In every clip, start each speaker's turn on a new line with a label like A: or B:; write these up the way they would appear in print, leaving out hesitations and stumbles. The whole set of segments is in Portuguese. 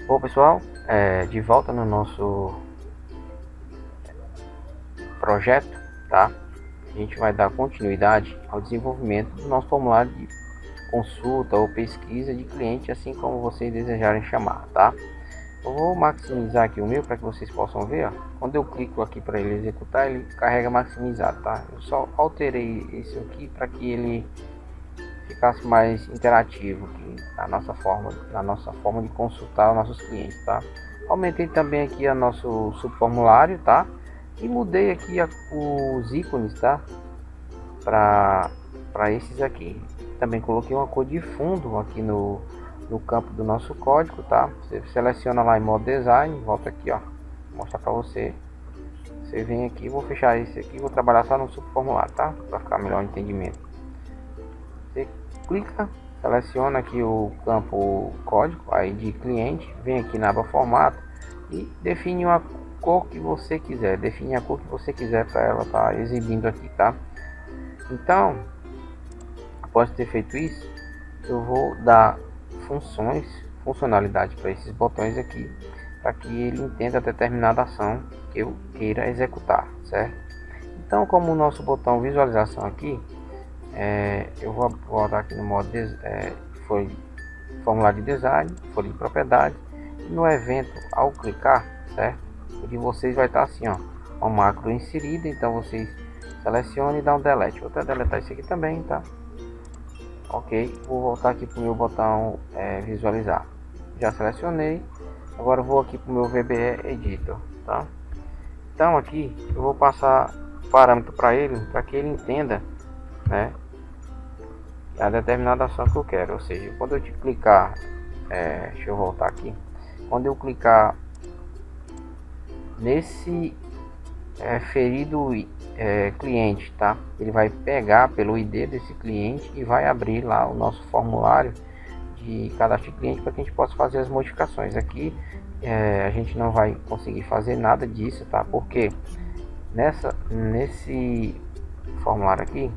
A: Bom pessoal, de volta no nosso projeto, tá? A gente vai dar continuidade ao desenvolvimento do nosso formulário de consulta ou pesquisa de cliente, assim como vocês desejarem chamar, tá? Eu vou maximizar aqui o meu para que vocês possam ver, ó. Quando eu clico aqui para ele executar, ele carrega maximizado, tá? Eu só alterei isso aqui para que ele ficasse mais interativo aqui na nossa forma de consultar os nossos clientes, tá? Aumentei também aqui o nosso subformulário, tá? E mudei aqui os ícones, tá? Para esses aqui. Também coloquei uma cor de fundo aqui no campo do nosso código, tá? Você seleciona lá em modo design, volta aqui, ó, vou mostrar para você. Você vem aqui, vou fechar esse aqui, vou trabalhar só no subformulário, tá? Para ficar melhor o entendimento. Você clica, seleciona aqui o campo código aí de cliente, vem aqui na aba formato e define uma cor que você quiser, define a cor que você quiser para ela estar exibindo aqui, tá? Então, após ter feito isso, eu vou dar funcionalidade para esses botões aqui, para que ele entenda determinada ação que eu queira executar, certo? Então, como o nosso botão visualização aqui, eu vou voltar aqui no modo foi formulário de design, folha de propriedade, e no evento, ao clicar, certo? O de vocês vai estar assim, ó, uma macro inserida, então vocês selecionam e dá um delete. Vou até deletar isso aqui também, tá? Ok, vou voltar aqui para o meu botão visualizar. Já selecionei, agora vou aqui para o meu VBE Editor, tá? Então aqui eu vou passar parâmetro para ele, para que ele entenda, né, a determinada ação que eu quero. Ou seja, quando eu clicar, deixa eu voltar aqui, quando eu clicar nesse ferido cliente, tá? Ele vai pegar pelo ID desse cliente e vai abrir lá o nosso formulário de cadastro de cliente para que a gente possa fazer as modificações. Aqui a gente não vai conseguir fazer nada disso, tá? Porque nesse formulário aqui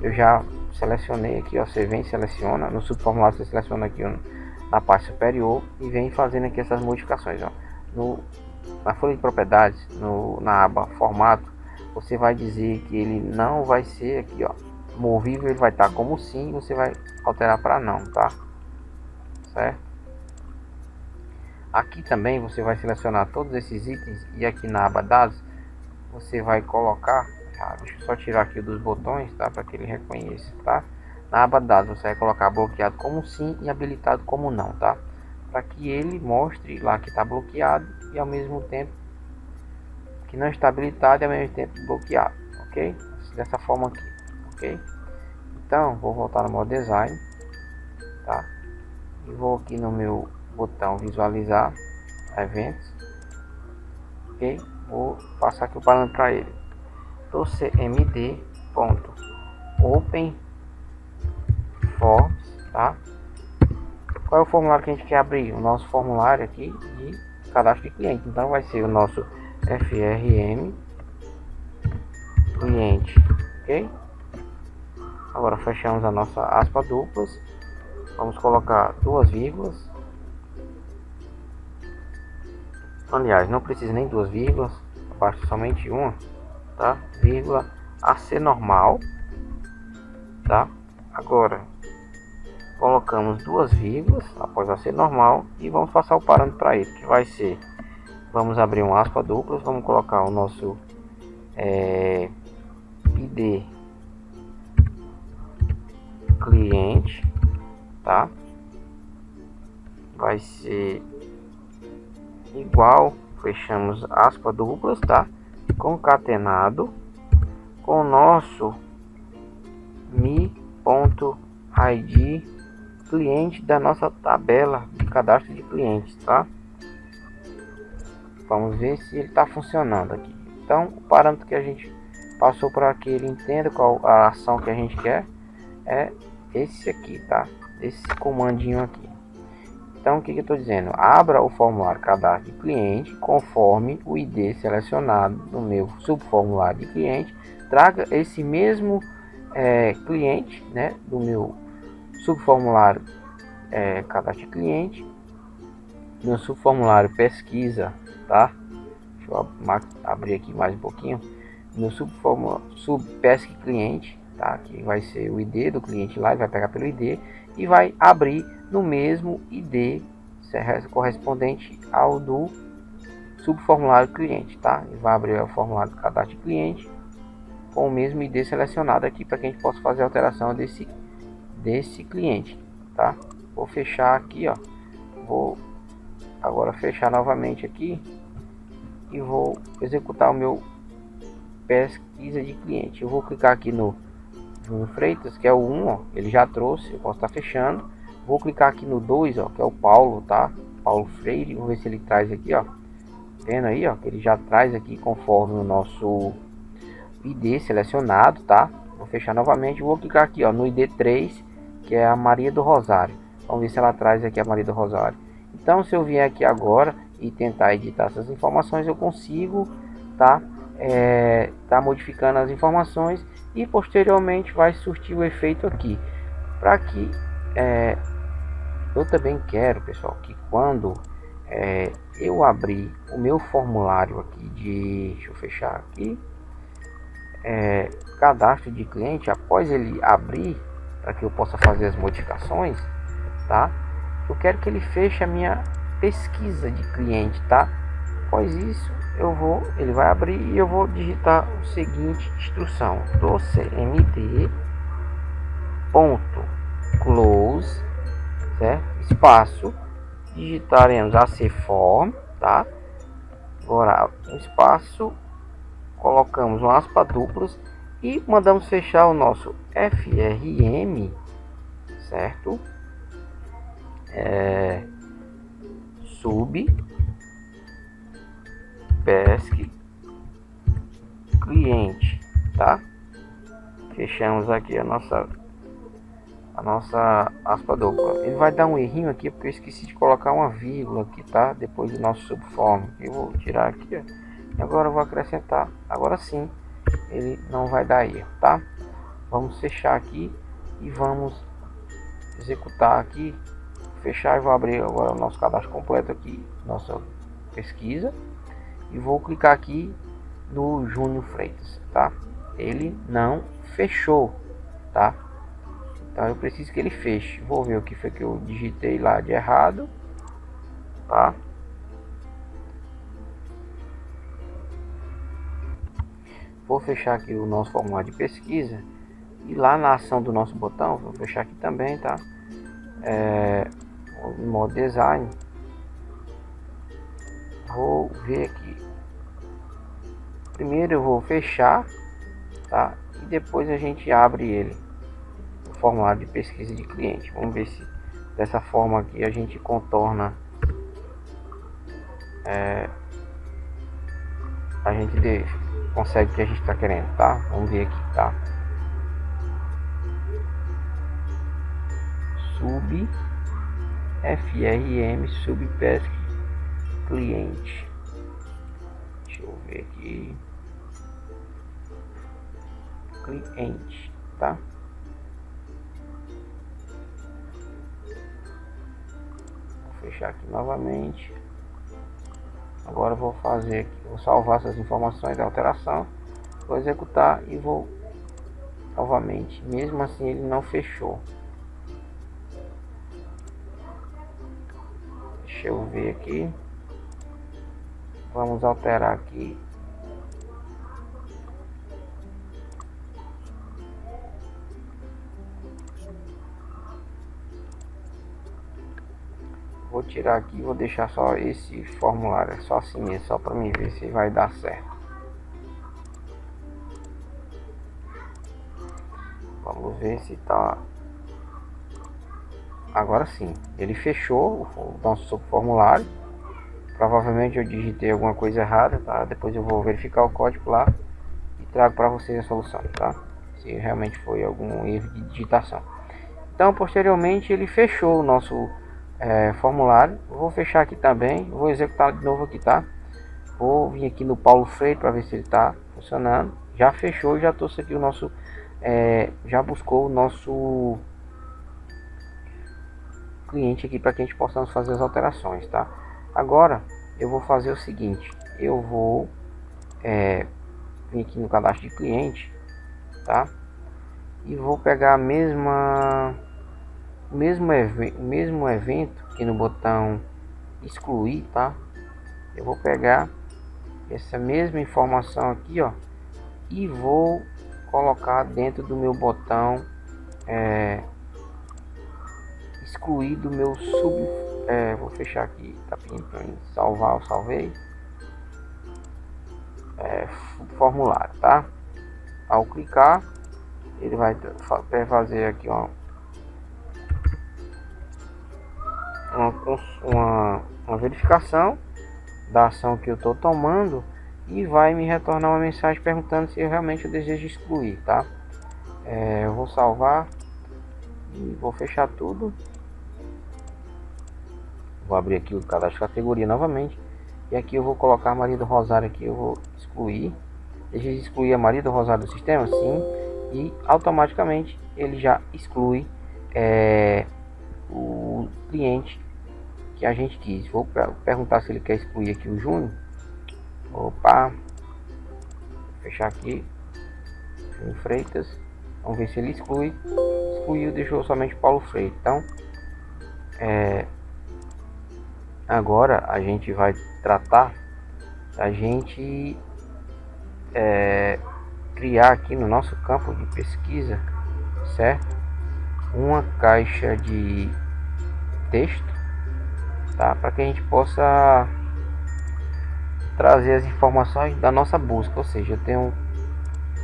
A: eu já selecionei aqui, ó, você vem seleciona no subformulário, você seleciona aqui na parte superior e vem fazendo aqui essas modificações, ó. Na folha de propriedades, na aba formato, você vai dizer que ele não vai ser aqui, ó, movível, ele vai estar como sim, você vai alterar para não, tá? Certo? Aqui também você vai selecionar todos esses itens e aqui na aba dados você vai colocar, deixa eu só tirar aqui dos botões, tá? Para que ele reconheça, tá? Na aba dados você vai colocar bloqueado como sim e habilitado como não, tá? Para que ele mostre lá que está bloqueado e ao mesmo tempo que não está habilitado e ao mesmo tempo bloqueado, ok? Dessa forma aqui, ok? Então vou voltar no modo design, tá? E vou aqui no meu botão visualizar eventos, ok? Vou passar aqui o parâmetro para ele, cmd.openforms, tá? Qual é o formulário que a gente quer abrir? O nosso formulário aqui de cadastro de cliente. Então vai ser o nosso FRM cliente, ok? Agora fechamos a nossa aspa duplas, vamos colocar duas vírgulas, aliás não precisa nem duas vírgulas, basta somente uma, tá? Vírgula AC normal, tá? Agora colocamos duas vírgulas após AC normal e vamos passar o parâmetro para ele, que vai ser, vamos abrir uma aspa duplas, vamos colocar o nosso ID cliente, tá? Vai ser igual, fechamos aspa duplas, tá? Concatenado com o nosso mi.id cliente da nossa tabela de cadastro de clientes, tá? Vamos ver se ele está funcionando aqui. Então, o parâmetro que a gente passou para que ele entenda qual a ação que a gente quer é esse aqui, tá? Esse comandinho aqui. Então, o que eu estou dizendo? Abra o formulário cadastro de cliente conforme o ID selecionado no meu subformulário de cliente. Traga esse mesmo cliente, né, do meu subformulário cadastro de cliente meu subformulário pesquisa, tá? Deixa eu abrir aqui mais um pouquinho. Meu subpesc cliente, tá? Que vai ser o ID do cliente lá, ele vai pegar pelo ID e vai abrir no mesmo ID correspondente ao do subformulário cliente, tá? Ele vai abrir o formulário do cadastro de cliente com o mesmo ID selecionado aqui para que a gente possa fazer a alteração desse cliente, tá? Vou fechar aqui, ó. Vou agora fechar novamente aqui e vou executar o meu pesquisa de cliente. Eu vou clicar aqui no Júnior Freitas, que é o 1, ó, ele já trouxe, eu posso estar fechando. Vou clicar aqui no 2, ó, que é o Paulo, tá? Paulo Freire, vou ver se ele traz aqui, ó. Vendo aí, ó, que ele já traz aqui conforme o nosso ID selecionado, tá? Vou fechar novamente, vou clicar aqui, ó, no ID 3, que é a Maria do Rosário. Vamos ver se ela traz aqui a Maria do Rosário. Então, se eu vier aqui agora e tentar editar essas informações, eu consigo, tá? Tá modificando as informações e posteriormente vai surtir o efeito aqui. Para que eu também quero, pessoal, que quando eu abrir o meu formulário aqui deixa eu fechar aqui, cadastro de cliente, após ele abrir, para que eu possa fazer as modificações, tá? Eu quero que ele feche a minha pesquisa de cliente, tá? Após isso, ele vai abrir e eu vou digitar o seguinte instrução: do cmd .close, certo? Espaço, digitaremos acform, tá? Agora um espaço, colocamos uma aspa duplas e mandamos fechar o nosso frm, certo? Sub pesc cliente, tá? Fechamos aqui a nossa aspa dupla. Ele vai dar um errinho aqui porque eu esqueci de colocar uma vírgula aqui, tá? Depois do nosso subform. Eu vou tirar aqui, ó. E agora eu vou acrescentar. Agora sim, ele não vai dar erro, tá? Vamos fechar aqui e vamos executar aqui. Fechar e vou abrir agora o nosso cadastro completo aqui, nossa pesquisa, e vou clicar aqui no Júnior Freitas, tá? Ele não fechou, tá? Então eu preciso que ele feche. Vou ver o que foi que eu digitei lá de errado, tá? Vou fechar aqui o nosso formulário de pesquisa e lá na ação do nosso botão, vou fechar aqui também, tá? No modo design, vou ver aqui. Primeiro eu vou fechar, tá? E depois a gente abre ele, o formulário de pesquisa de cliente. Vamos ver se dessa forma aqui a gente contorna, a gente consegue o que a gente está querendo, tá? Vamos ver aqui, tá? frm subpesc cliente. Deixa eu ver aqui, cliente, tá? Vou fechar aqui novamente. Agora eu vou fazer aqui, vou salvar essas informações da alteração, vou executar e vou novamente. Mesmo assim ele não fechou. Deixa eu ver aqui. Vamos alterar aqui. Vou tirar aqui, vou deixar só esse formulário, só assim mesmo, só para mim ver se vai dar certo. Vamos ver se tá. Agora sim, ele fechou o nosso subformulário. Provavelmente eu digitei alguma coisa errada, tá? Depois eu vou verificar o código lá e trago para vocês a solução, tá? Se realmente foi algum erro de digitação. Então, posteriormente, ele fechou o nosso formulário. Eu vou fechar aqui também, vou executar de novo aqui, tá? Vou vir aqui no Paulo Freire para ver se ele está funcionando. Já fechou, já trouxe aqui o nosso, já buscou o nosso cliente aqui para que a gente possa fazer as alterações, tá? Agora eu vou fazer o seguinte, eu vou vir aqui no cadastro de cliente, tá? E vou pegar o mesmo evento aqui no botão excluir, tá? Eu vou pegar essa mesma informação aqui, ó, e vou colocar dentro do meu botão excluir do meu vou fechar aqui, tá pedindo para mim salvar, eu salvei. Formulário, tá? Ao clicar, ele vai fazer aqui uma verificação da ação que eu estou tomando e vai me retornar uma mensagem perguntando se eu realmente desejo excluir, tá? Eu vou salvar e vou fechar tudo. Vou abrir aqui o cadastro de categoria novamente e aqui eu vou colocar Maria do Rosário aqui, eu vou excluir. Deseja excluir a Maria do Rosário do sistema? Sim. E automaticamente ele já exclui o cliente que a gente quis. Vou perguntar se ele quer excluir aqui o Júnior. Opa, vou fechar aqui Júnior Freitas. Vamos ver se ele exclui. Excluiu, deixou somente Paulo Freire. Então agora a gente vai tratar a gente criar aqui no nosso campo de pesquisa, certo? Uma caixa de texto, tá? Para que a gente possa trazer as informações da nossa busca, ou seja, eu tenho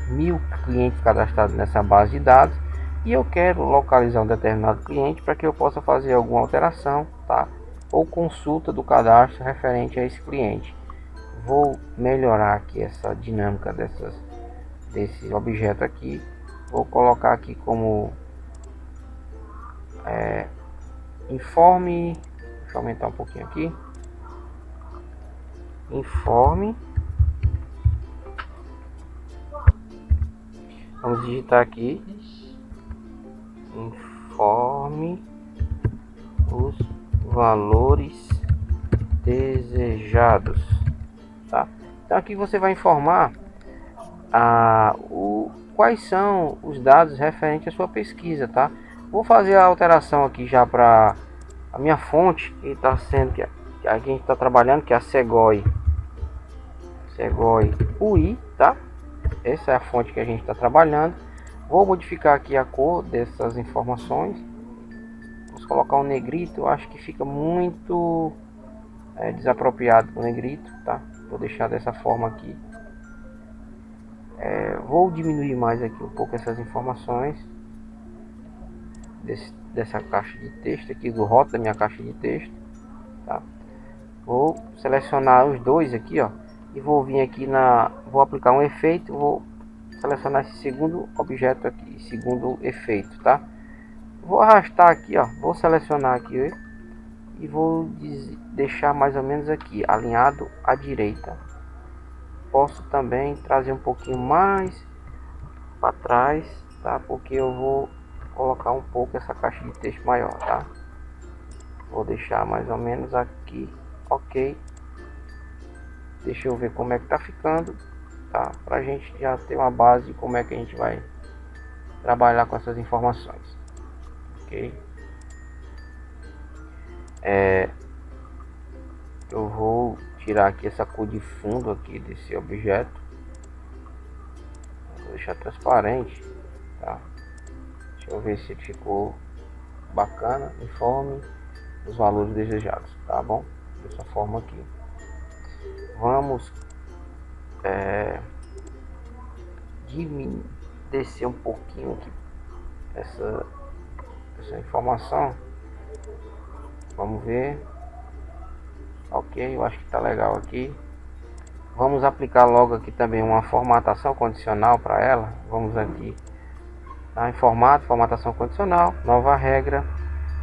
A: 1000 clientes cadastrados nessa base de dados e eu quero localizar um determinado cliente para que eu possa fazer alguma alteração, tá? Ou consulta do cadastro referente a esse cliente. Vou melhorar aqui essa dinâmica desse objeto aqui. Vou colocar aqui como informe. Deixa eu aumentar um pouquinho aqui. Informe. Vamos digitar aqui. Informe os valores desejados, tá? Então aqui você vai informar quais são os dados referentes à sua pesquisa, tá? Vou fazer a alteração aqui já para a minha fonte que está sendo que a gente está trabalhando, que é a Segoy UI, tá? Essa é a fonte que a gente está trabalhando. Vou modificar aqui a cor dessas informações. Vamos colocar um negrito. Eu acho que fica muito desapropriado com negrito, tá? Vou deixar dessa forma aqui. Vou diminuir mais aqui um pouco essas informações dessa caixa de texto aqui, do rótulo da minha caixa de texto, tá? Vou selecionar os dois aqui, ó, e vou vir aqui vou aplicar um efeito, vou selecionar esse segundo objeto aqui, segundo efeito, tá? Vou arrastar aqui, ó, vou selecionar aqui e vou deixar mais ou menos aqui alinhado à direita. Posso também trazer um pouquinho mais para trás, tá? Porque eu vou colocar um pouco essa caixa de texto maior, tá? Vou deixar mais ou menos aqui, ok. Deixa eu ver como é que tá ficando, tá? Pra gente já ter uma base de como é que a gente vai trabalhar com essas informações, ok? Eu vou tirar aqui essa cor de fundo aqui desse objeto, vou deixar transparente, tá? Deixa eu ver se ficou bacana. Informe os valores desejados, tá bom? Dessa forma aqui. Vamos descer um pouquinho aqui essa informação. Vamos ver. Ok, eu acho que tá legal aqui. Vamos aplicar logo aqui também uma formatação condicional para ela. Vamos aqui em formato, formatação condicional, nova regra.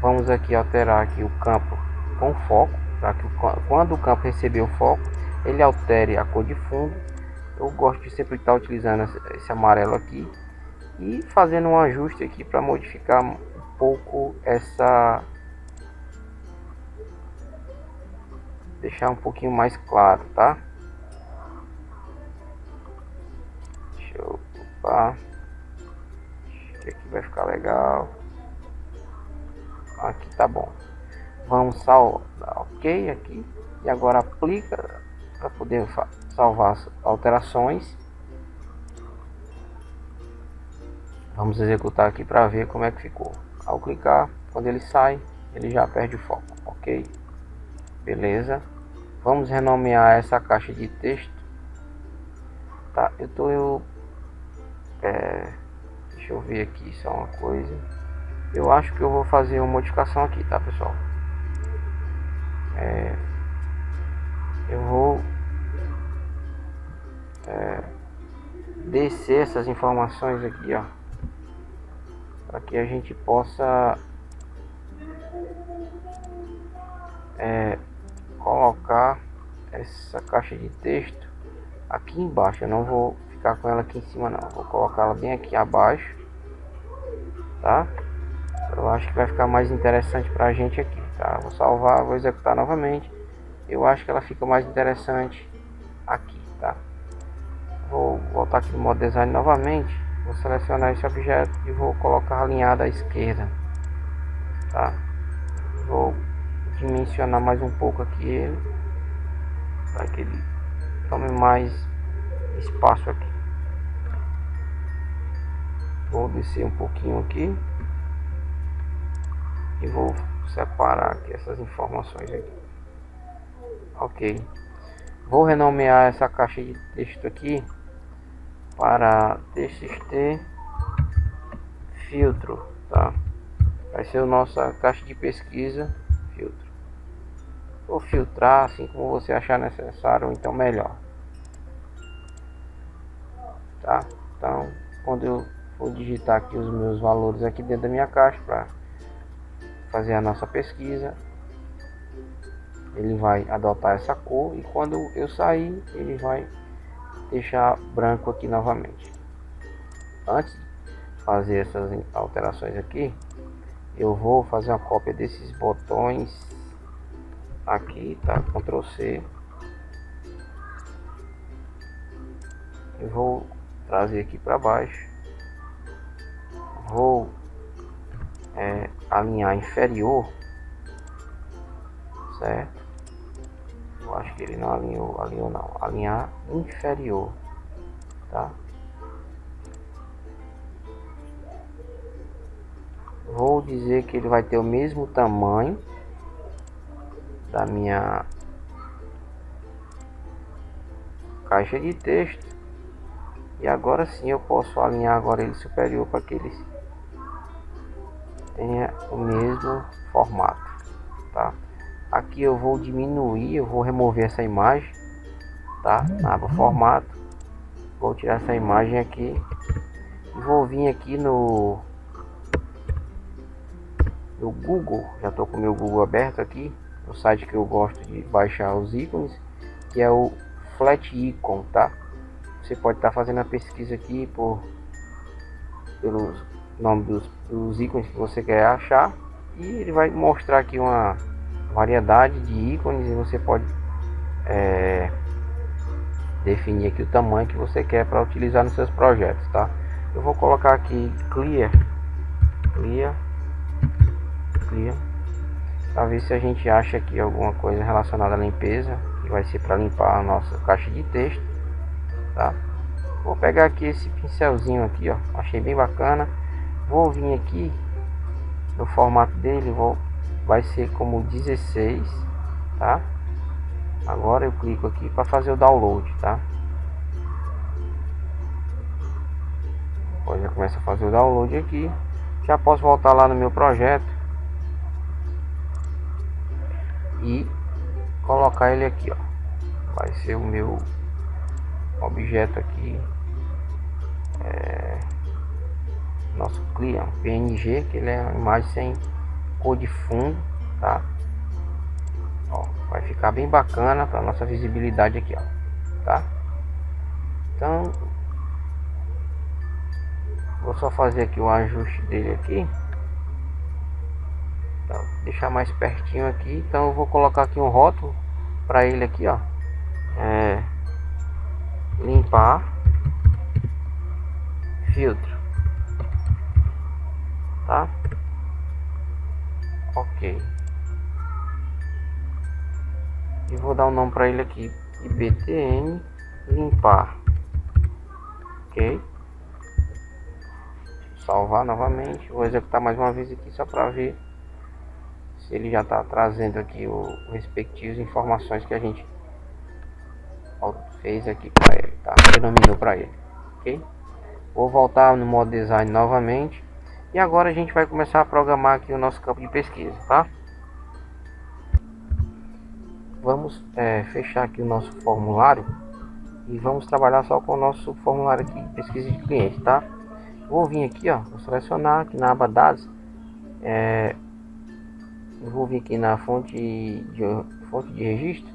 A: Vamos aqui alterar aqui o campo com foco, para que quando o campo receber o foco, ele altere a cor de fundo. Eu gosto de sempre estar utilizando esse amarelo aqui e fazendo um ajuste aqui para modificar um pouco deixar um pouquinho mais claro, tá? Deixa eu ocupar. Acho que aqui vai ficar legal. Aqui tá bom. Vamos salvar, ok, aqui. E agora aplica para poder salvar as alterações. Vamos executar aqui para ver como é que ficou. Ao clicar, quando ele sai, ele já perde o foco, ok? Beleza. Vamos renomear essa caixa de texto. Tá, deixa eu ver aqui só uma coisa. Eu acho que eu vou fazer uma modificação aqui, tá, pessoal? Eu vou descer essas informações aqui, ó, para que a gente possa colocar essa caixa de texto aqui embaixo. Eu não vou ficar com ela aqui em cima, não. Vou colocar ela bem aqui abaixo, tá? Eu acho que vai ficar mais interessante pra gente aqui, tá? Vou salvar, vou executar novamente. Eu acho que ela fica mais interessante aqui, tá? Vou voltar aqui no modo design novamente. Vou selecionar esse objeto e vou colocar alinhado à esquerda, tá? Vou dimensionar mais um pouco aqui ele, para que ele tome mais espaço aqui. Vou descer um pouquinho aqui e vou separar aqui essas informações aqui. Ok, vou renomear essa caixa de texto aqui para TXT filtro, tá? Vai ser a nossa caixa de pesquisa filtro. Vou filtrar assim como você achar necessário, ou então melhor, tá? Então, quando eu for digitar aqui os meus valores aqui dentro da minha caixa para fazer a nossa pesquisa, ele vai adotar essa cor, e quando eu sair, ele vai deixar branco aqui novamente. Antes de fazer essas alterações aqui, eu vou fazer uma cópia desses botões aqui, tá? Ctrl C. Eu vou trazer aqui para baixo, vou alinhar inferior, certo? Eu acho que ele não alinhou não, alinhar inferior, tá? Vou dizer que ele vai ter o mesmo tamanho da minha caixa de texto, e agora sim eu posso alinhar agora ele superior para que ele tenha o mesmo formato, tá? Aqui eu vou diminuir, eu vou remover essa imagem, tá? Na aba formato, vou tirar essa imagem aqui e vou vir aqui no Google. Já estou com o meu Google aberto aqui, o site que eu gosto de baixar os ícones, que é o Flat Icon, tá? Você pode estar fazendo a pesquisa aqui pelos nomes dos ícones que você quer achar, e ele vai mostrar aqui uma variedade de ícones, e você pode definir aqui o tamanho que você quer para utilizar nos seus projetos, tá? Eu vou colocar aqui clear, para ver se a gente acha aqui alguma coisa relacionada à limpeza, que vai ser para limpar a nossa caixa de texto, tá? Vou pegar aqui esse pincelzinho aqui, ó, achei bem bacana. Vou vir aqui no formato dele, vai ser como 16, tá? Agora eu clico aqui para fazer o download, tá? Depois já começa a fazer o download aqui. Já posso voltar lá no meu projeto e colocar ele aqui, ó. Vai ser o meu objeto aqui, nosso cliente PNG, que ele é uma imagem sem cor de fundo, tá? Ó, vai ficar bem bacana para nossa visibilidade aqui, ó, tá? Então vou só fazer aqui o ajuste dele aqui, tá? Deixar mais pertinho aqui. Então eu vou colocar aqui um rótulo para ele aqui, ó, limpar filtro, tá? Ok. E vou dar um nome para ele aqui, IBTN limpar. Ok. Salvar novamente. Vou executar mais uma vez aqui só para ver se ele já está trazendo aqui o respectivos informações que a gente fez aqui para ele, tá? Denominou para ele. Ok. Vou voltar no modo design novamente. E agora a gente vai começar a programar aqui o nosso campo de pesquisa, tá? Vamos fechar aqui o nosso formulário e vamos trabalhar só com o nosso formulário aqui, pesquisa de cliente, tá? Vou vir aqui, ó, vou selecionar aqui na aba dados, vou vir aqui na fonte de registro.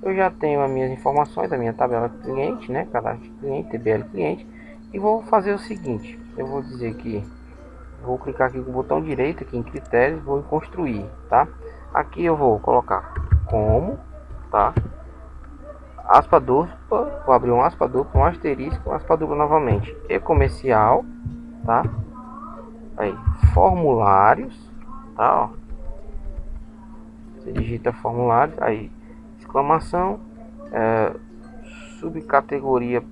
A: Eu já tenho as minhas informações da minha tabela cliente, né? Cadastro de cliente, TBL cliente, e vou fazer o seguinte: eu vou dizer que vou clicar aqui com o botão direito aqui em critérios, vou em construir, tá? Aqui eu vou colocar como, tá? Aspa dupla, vou abrir um aspa dupla, um asterisco, um aspa dupla novamente, e comercial, tá? Aí, formulários, tá? Ó. Você digita formulários, aí, exclamação, subcategoria,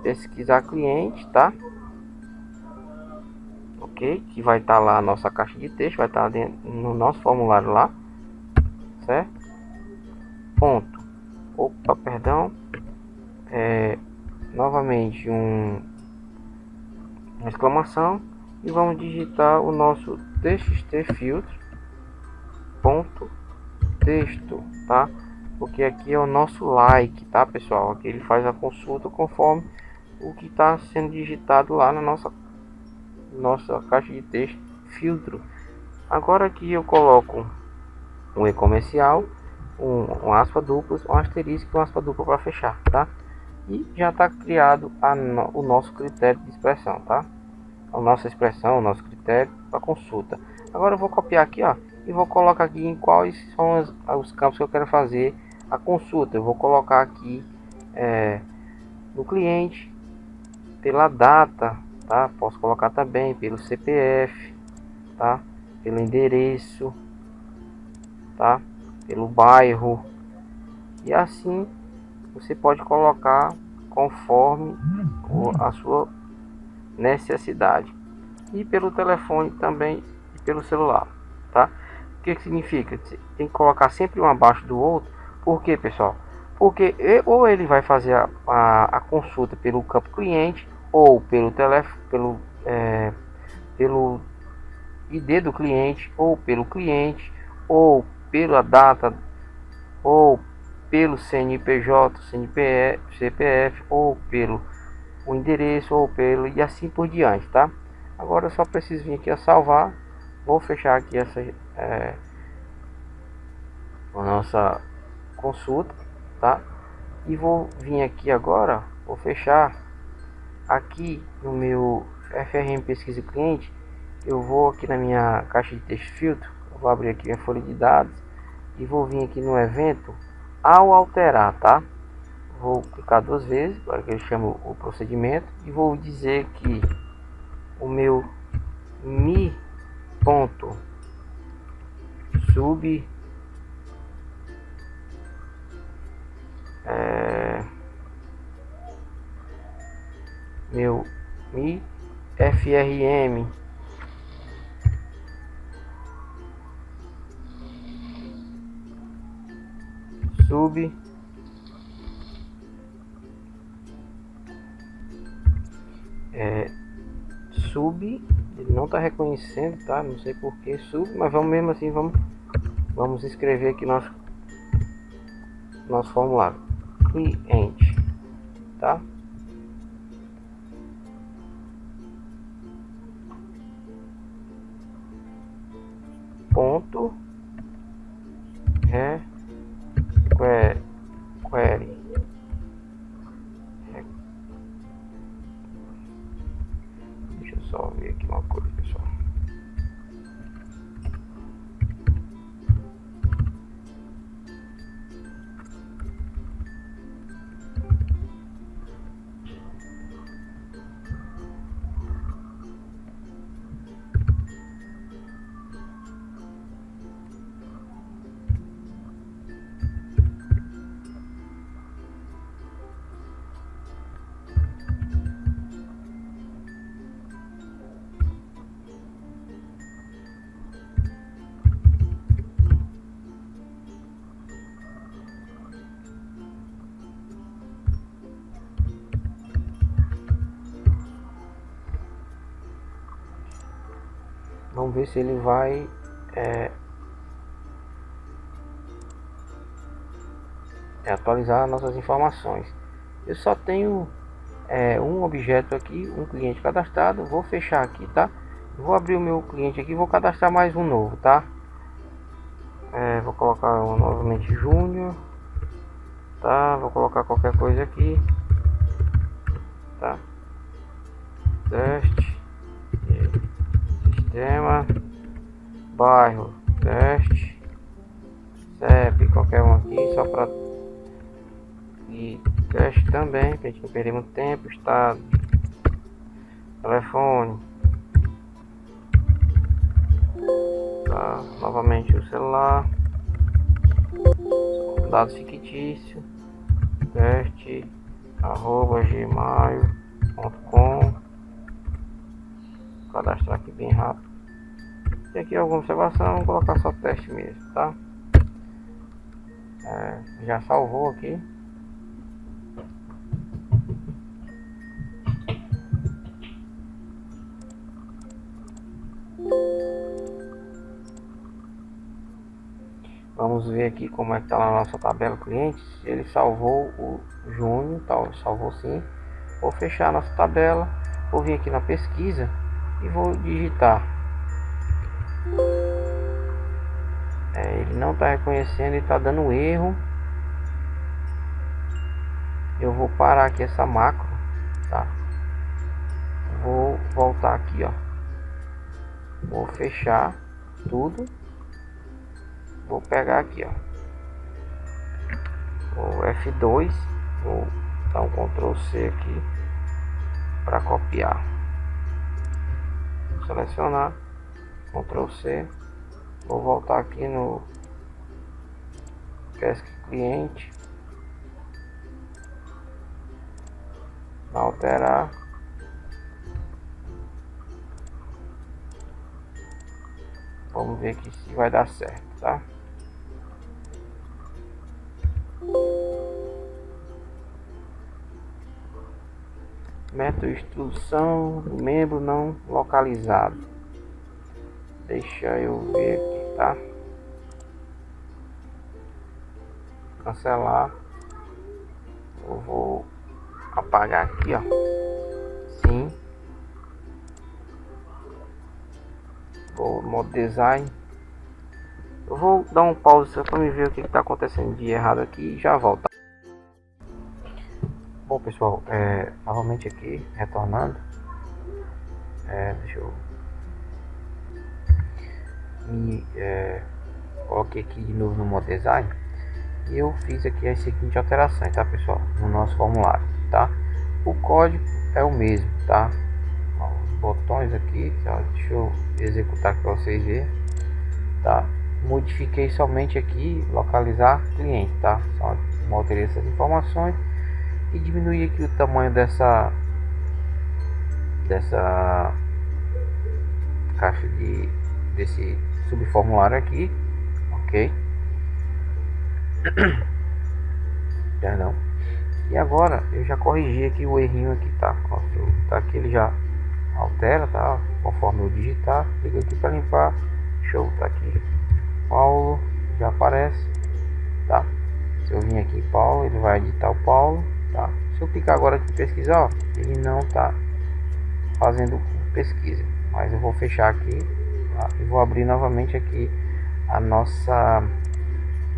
A: pesquisar cliente, tá? Ok, que vai estar lá a nossa caixa de texto, vai estar dentro no nosso formulário lá, certo? Ponto, opa, perdão, novamente uma exclamação, e vamos digitar o nosso txt filtro ponto texto, tá? Porque aqui é o nosso like, tá, pessoal? Aqui ele faz a consulta conforme o que está sendo digitado lá na nossa caixa de texto filtro. Agora aqui eu coloco um e-comercial, um aspa duplas, um asterisco e um aspa dupla para fechar, tá? E já está criado o nosso critério de expressão, tá? A nossa expressão, o nosso critério para consulta. Agora eu vou copiar aqui, ó, e vou colocar aqui em quais são os campos que eu quero fazer a consulta. Eu vou colocar aqui no cliente, pela data, tá? Posso colocar também pelo CPF, tá? Pelo endereço, tá? Pelo bairro, e assim você pode colocar conforme a sua necessidade, e pelo telefone também e pelo celular, tá? O que significa? Você tem que colocar sempre um abaixo do outro. Por quê, pessoal? Porque ou ele vai fazer a consulta pelo campo cliente, ou pelo telefone, pelo ID do cliente, ou pelo cliente, ou pela data, ou pelo CNPJ, CPF, ou pelo o endereço, ou pelo, e assim por diante, tá? Agora eu só preciso vir aqui a salvar. Vou fechar aqui essa a nossa consulta, tá? E vou vir aqui agora, vou fechar aqui no meu FRM pesquisa cliente. Eu vou aqui na minha caixa de texto filtro, eu vou abrir aqui minha folha de dados e vou vir aqui no evento ao alterar, tá? Vou clicar duas vezes para que ele chame o procedimento e vou dizer que o meu mi ponto sub meu mi frm sub sub, ele não está reconhecendo, tá? Não sei por que sub, mas vamos mesmo assim, vamos escrever aqui nosso formulário cliente, tá? Ponto query. Deixa eu só ver aqui uma coisa, pessoal. Vamos ver se ele vai atualizar nossas informações. Eu só tenho um objeto aqui, um cliente cadastrado. Vou fechar aqui, tá? Vou abrir o meu cliente aqui, vou cadastrar mais um novo, tá? Vou colocar novamente Júnior, tá? Vou colocar qualquer coisa aqui, tá? Teste, sistema, bairro, teste, CEP, qualquer um aqui, só para e teste também, pra gente não perder muito tempo. Estado, telefone, tá? Novamente o celular, dados fictícios, teste @gmail.com. Cadastrar aqui bem rápido. Tem aqui alguma observação, vou colocar só teste mesmo, tá? Já salvou aqui. Vamos ver aqui como é que tá lá na nossa tabela clientes. Ele salvou o Júnior, tá? Salvou sim. Vou fechar a nossa tabela, vou vir aqui na pesquisa e vou digitar. Ele não está reconhecendo e está dando erro. Eu vou parar aqui essa macro, tá? Vou voltar aqui, ó. Vou fechar tudo. Vou pegar aqui, ó, o F2. Vou dar um Ctrl C aqui para copiar. Vou selecionar, Ctrl C. Vou voltar aqui no Pesca Cliente, alterar. Vamos ver aqui se vai dar certo, tá? Método de instrução, membro não localizado. Deixa eu ver aqui, tá? Cancelar. Eu vou apagar aqui, ó. Sim. Vou no modo design. Eu vou dar um pause só para me ver o que está acontecendo de errado aqui e já volto. Bom, pessoal, novamente aqui, retornando. Deixa eu coloquei aqui de novo no modo design e eu fiz aqui as seguintes alterações, tá, pessoal, no nosso formulário, tá? O código é o mesmo, tá? Os botões aqui, tá? Deixa eu executar aqui para vocês verem, tá? Modifiquei somente aqui localizar cliente, tá? Só alterei essas informações e diminuir aqui o tamanho dessa caixa desse subformulário aqui, ok? Perdão. E agora eu já corrigi aqui o errinho aqui, tá? Tá aqui, ele já altera, tá? Conforme eu digitar, clico aqui para limpar. Deixa eu botar aqui Paulo, já aparece, tá? Se eu vim aqui Paulo, ele vai editar o Paulo, tá? Se eu clicar agora aqui em pesquisar, ó, ele não tá fazendo pesquisa, mas eu vou fechar aqui, tá? E vou abrir novamente aqui a nossa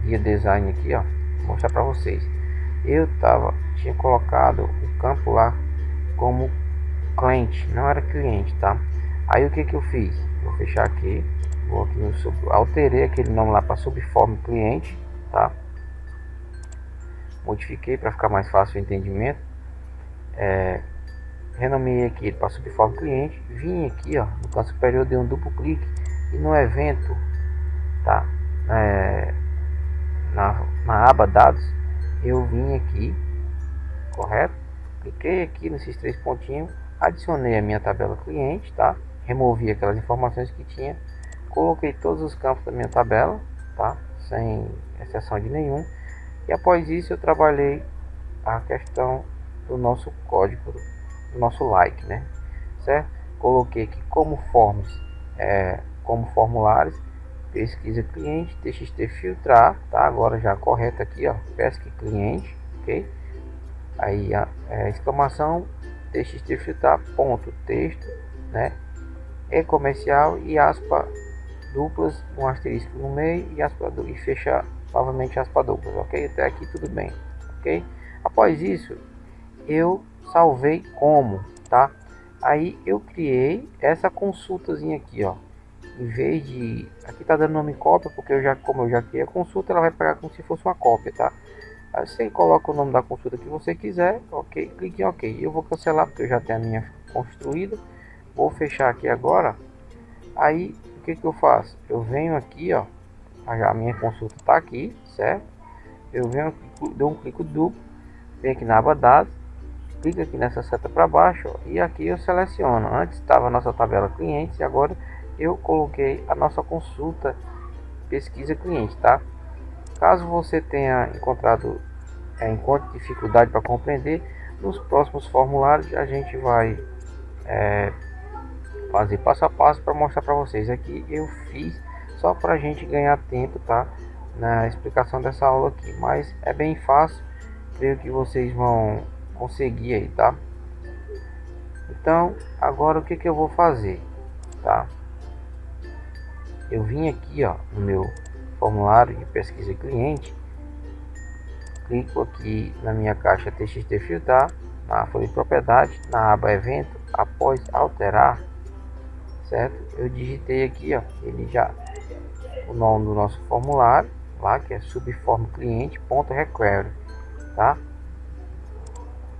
A: guia design aqui, ó, vou mostrar para vocês. Eu tinha colocado o campo lá como cliente, não era cliente, tá? Aí o que eu fiz? Vou fechar aqui, vou aqui no alterei aquele nome lá para subform cliente, tá? Modifiquei para ficar mais fácil o entendimento. Renomeei aqui para subform cliente, vim aqui, ó, no canto superior, dei um duplo clique e no evento, tá? Na aba dados, eu vim aqui, correto? Cliquei aqui nesses três pontinhos, adicionei a minha tabela cliente, tá? Removi aquelas informações que tinha, coloquei todos os campos da minha tabela, tá? Sem exceção de nenhum. E após isso eu trabalhei a questão do nosso código, do nosso like, né? Certo? Coloquei aqui como forms, como formulários, pesquisa cliente, txt filtrar, tá? Agora já correto aqui, ó, pesca cliente, ok? Aí a exclamação, txt filtrar, ponto, texto, né? É comercial e aspa duplas, um asterisco no meio e aspa e fechar novamente aspa duplas, ok? Até aqui tudo bem, ok? Após isso, eu salvei como, tá? Aí eu criei essa consultazinha aqui, ó. Em vez de aqui tá dando nome cópia, porque como eu já criei a consulta, ela vai pegar como se fosse uma cópia, tá? Aí você coloca o nome da consulta que você quiser, ok? Clique em ok. Eu vou cancelar porque eu já tenho a minha construída. Vou fechar aqui agora. Aí o que eu faço? Eu venho aqui, ó. A minha consulta tá aqui, certo? Eu venho, dou um clique duplo, venho aqui na aba dados, clica aqui nessa seta para baixo, ó, e aqui eu seleciono. Antes estava a nossa tabela clientes e agora eu coloquei a nossa consulta pesquisa cliente, tá? Caso você tenha encontre dificuldade para compreender, nos próximos formulários a gente vai fazer passo a passo para mostrar para vocês. Aqui eu fiz só para a gente ganhar tempo, tá? Na explicação dessa aula aqui, mas é bem fácil, creio que vocês vão conseguir aí, tá? Então agora o que eu vou fazer, tá? Eu vim aqui, ó, no meu formulário de pesquisa cliente, clico aqui na minha caixa txt filtrar, na folha de propriedade, na aba evento, após alterar, certo? Eu digitei aqui, ó, ele já o nome do nosso formulário lá, que é subform cliente.require, tá?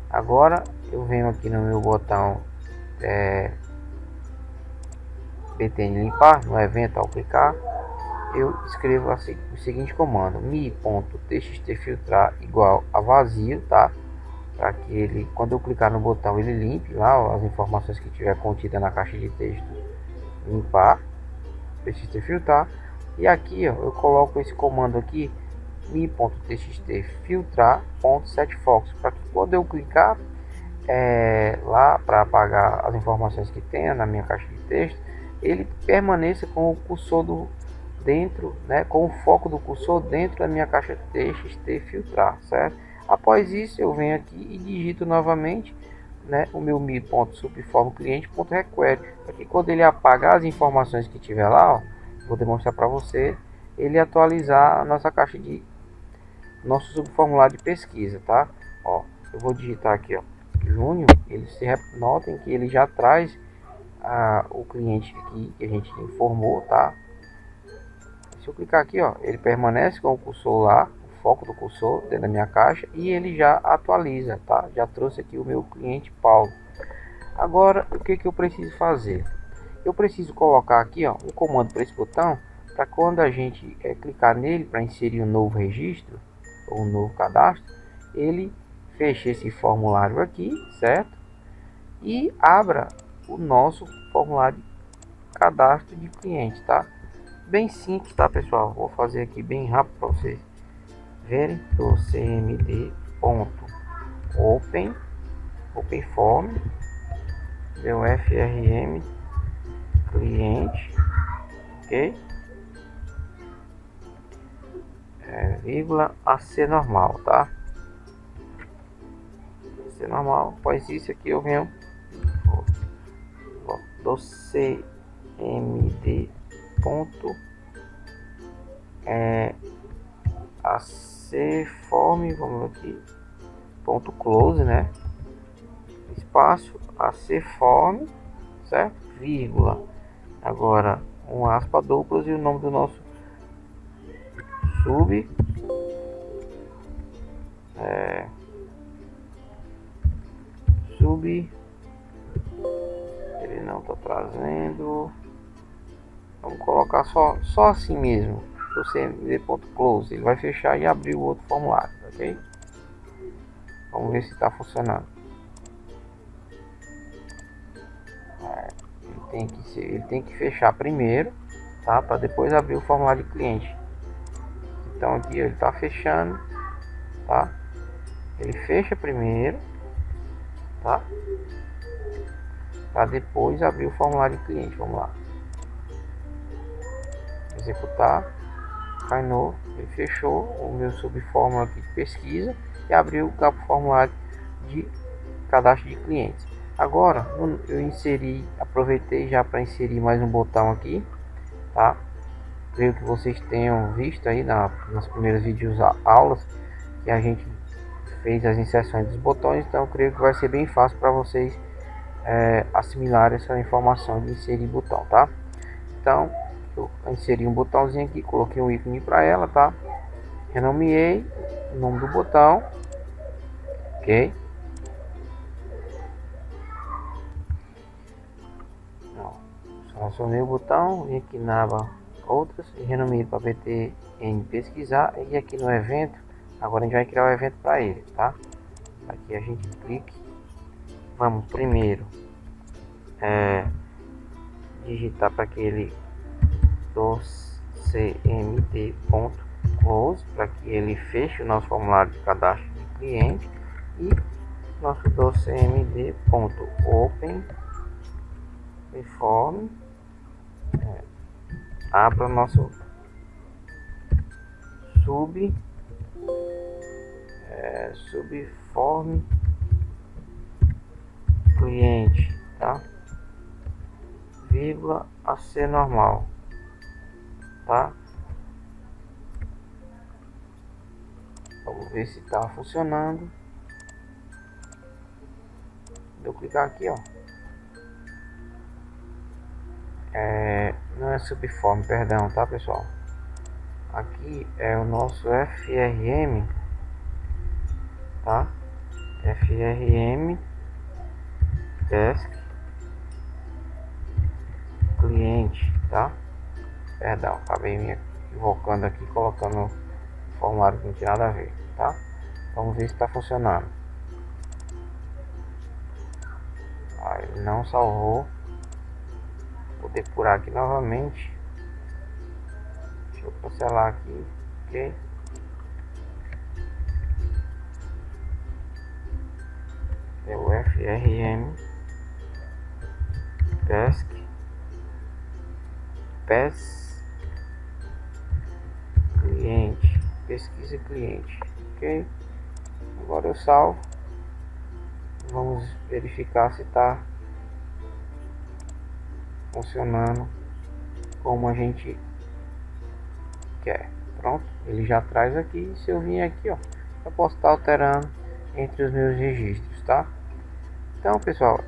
A: Agora eu venho aqui no meu botão btn limpar, no evento, ao clicar eu escrevo assim, o seguinte comando: mi.txt filtrar igual a vazio, tá? Para que ele, quando eu clicar no botão, ele limpe lá ó, as informações que tiver contida na caixa de texto. Limpar, txt filtrar, e aqui ó, eu coloco esse comando aqui, mi.txt filtrar.setFocus, para que quando eu clicar lá para apagar as informações que tenha na minha caixa de texto, ele permaneça com o cursor dentro, né, com o foco do cursor dentro da minha caixa txt filtrar, certo? Após isso eu venho aqui e digito novamente, né, o meu mi.subform cliente.require, para que quando ele apagar as informações que tiver lá, ó, vou demonstrar para você, ele atualizar a nossa caixa de nosso subformulário de pesquisa, tá? Ó, eu vou digitar aqui, ó, Júnior, notem que ele já traz o cliente aqui que a gente informou, tá? Se eu clicar aqui, ó, ele permanece com o cursor lá, o foco do cursor dentro da minha caixa, e ele já atualiza, tá? Já trouxe aqui o meu cliente Paulo. Agora, o que eu preciso fazer? Eu preciso colocar aqui, ó, um comando para esse botão, para quando a gente clicar nele para inserir um novo registro ou um novo cadastro, ele feche esse formulário aqui, certo? E abra o nosso formulário de cadastro de cliente, tá? Bem simples, tá, pessoal? Vou fazer aqui bem rápido para vocês verem. Do cmd.openform meu frm cliente, ok, vírgula AC normal, tá? AC normal. Após isso aqui eu venho do cmd acform, vamos aqui, ponto close, né, espaço acform, certo, vírgula, agora um aspa duplas e o nome do nosso ele não tá trazendo, vamos colocar só assim mesmo, o cmd.close, ele vai fechar e abrir o outro formulário, ok? Vamos ver se está funcionando. Ele tem que fechar primeiro, tá? Para depois abrir o formulário de cliente. Então aqui ele está fechando, tá? Ele fecha primeiro, tá? Para depois abrir o formulário de cliente. Vamos lá. executar, cai novo, ele fechou o meu subfórmula aqui de pesquisa e abriu o campo formulário de cadastro de clientes. Agora eu aproveitei já para inserir mais um botão aqui, tá? Creio que vocês tenham visto aí nas primeiras vídeos aulas que a gente fez as inserções dos botões, então creio que vai ser bem fácil para vocês assimilar essa informação de inserir botão, tá? Então eu inseri um botãozinho aqui, coloquei um ícone para ela, tá? Renomeei o nome do botão, ok? Selecionei o botão, vim aqui na aba outras e renomeei para BTN pesquisar, e aqui no evento, agora a gente vai criar o evento para ele, tá? Aqui a gente clica, vamos primeiro digitar para aquele do cmd.close para que ele feche o nosso formulário de cadastro de cliente, e nosso do cmd.open form abra nosso subform cliente, tá? Vírgula a ser normal, tá? Vamos ver se está funcionando. Eu clicar aqui, ó, não é subform, perdão, tá pessoal? Aqui é o nosso FRM, tá? FRM Desk Cliente, tá? Perdão, acabei me equivocando aqui, colocando o formulário que não tinha nada a ver, tá? Vamos ver se está funcionando. Ele não salvou. Vou depurar aqui novamente. Deixa eu cancelar aqui, ok? É o FRM Desk Cliente, pesquisa cliente, ok? Agora eu salvo. Vamos verificar se está funcionando como a gente quer. Pronto, ele já traz aqui. Se eu vir aqui, ó, eu posso estar alterando entre os meus registros, tá? Então pessoal,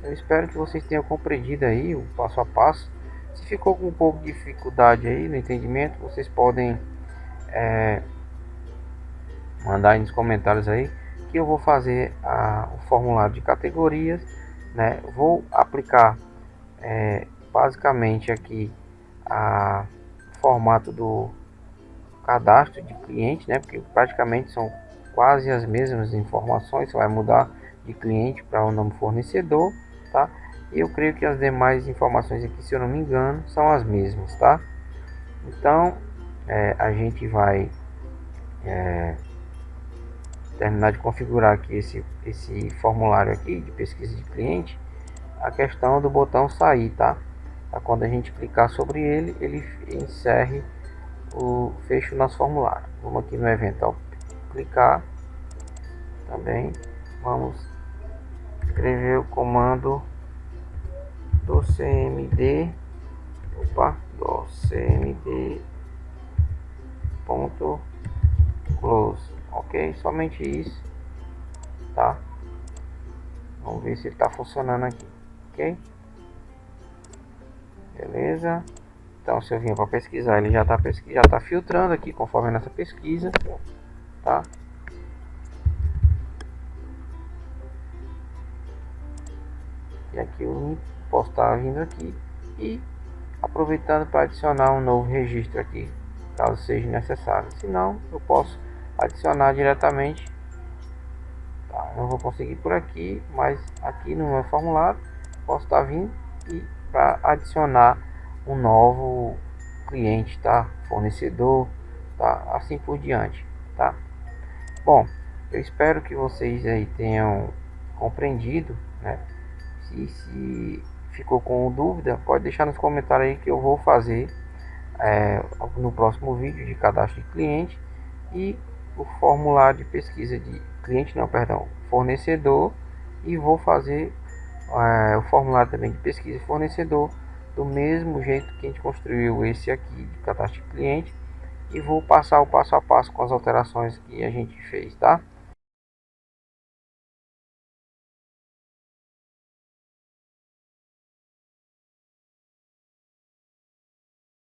A: eu espero que vocês tenham compreendido aí o passo a passo. Se ficou com um pouco de dificuldade aí no entendimento, vocês podem mandar aí nos comentários aí, que eu vou fazer o formulário de categorias, né? Vou aplicar basicamente aqui o formato do cadastro de cliente, né? Porque praticamente são quase as mesmas informações, só vai mudar de cliente para o nome fornecedor, tá? E eu creio que as demais informações aqui, se eu não me engano, são as mesmas, tá? Então a gente vai terminar de configurar aqui esse formulário aqui de pesquisa de cliente. A questão do botão sair, tá? Quando a gente clicar sobre ele, ele encerre fecha o nosso formulário. Vamos aqui no evento, ó, clicar também, vamos escrever o comando do cmd cmd.close, ok? Somente isso, tá? Vamos ver se ele está funcionando aqui, ok? Beleza. Então se eu vier para pesquisar, ele já está filtrando aqui conforme a nossa pesquisa, tá? E aqui eu posso estar vindo aqui e aproveitando para adicionar um novo registro aqui, caso seja necessário. Se não, eu posso adicionar diretamente, tá? Não vou conseguir por aqui, mas aqui no meu formulário posso estar vindo e para adicionar um novo cliente, tá? Fornecedor, tá? Assim por diante, tá? Bom, eu espero que vocês aí tenham compreendido, né? Se ficou com dúvida, pode deixar nos comentários aí que eu vou fazer no próximo vídeo de cadastro de cliente, e o formulário de pesquisa de cliente, não, perdão, fornecedor, e vou fazer o formulário também de pesquisa de fornecedor do mesmo jeito que a gente construiu esse aqui de cadastro de cliente, e vou passar o passo a passo com as alterações que a gente fez, tá?